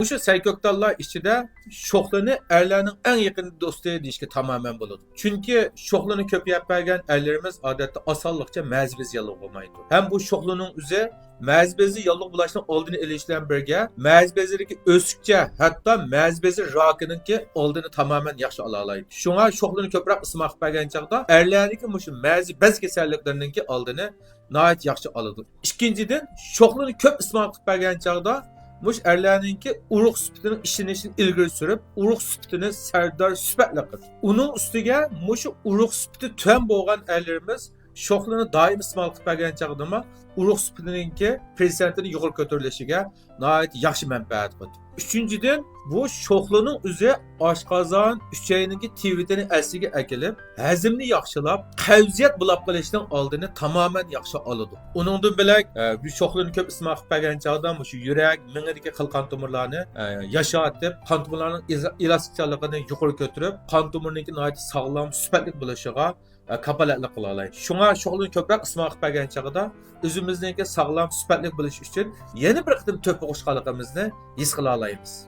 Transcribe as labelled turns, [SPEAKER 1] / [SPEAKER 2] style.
[SPEAKER 1] Şu sayköktallar içinde şoxlarını erlerinin en yakın dostu deyişki tamamen buludu. Çünkü şoxlarını köpeyip bergen erlerimiz adette asallıkça mezbez yalığı olmaydı. Hem bu şoxlarının üzeri mezbezi yalığı bulaştan olduğunu eleştiren birge mezbezideki ösükçe hatta mezbezi rakının ki olduğunu tamamen yaxşı alalaydı. Şuna şoxlarını köprek ısmak bergen çağda erlerindeki muşu mezbez keserliklerinin ki olduğunu nayet yaxşı aladı. İkinciden şoxlarını köp ısmak bergen çağda muş erlerninki urug süpütünün işlenişini ilgili sürüp urug süpütünü serdar süpetle kıldı. Onun üstüge muş urug süpütü tüm boğan erlerimiz şoxlarını daim ismal kılıp bergen çağdama urug süpütününki prezidentinin yukarı götürülüşüge nayet yaxşı menfaat kıldı. Üçüncüden bu şoxlarının üzeri aşqazan üçeyninki TV'deni esiga ekilip hazmni yaxşılap qavziyat bulab qilishdan oldini tamamen yaxşı alıdı. Onundan bilak bu şoxlarını köp ismaq bergen çağda şu yurak, mingidagi qil qon tomirlarni yaşatib, qon tomirlarning elastikchaligini yuqori ko'tarib, qon tomirininki nayet sağlam, süpetlik bo'lishiga kapolatlik qila oladi. Shunga şoxlarını ko'proq ismaq bergen chaqda o'zimizningki sağlam, süpetlik bo'lishi uchun yana bir qitim to'p o'qishganligimizni his qila olamiz.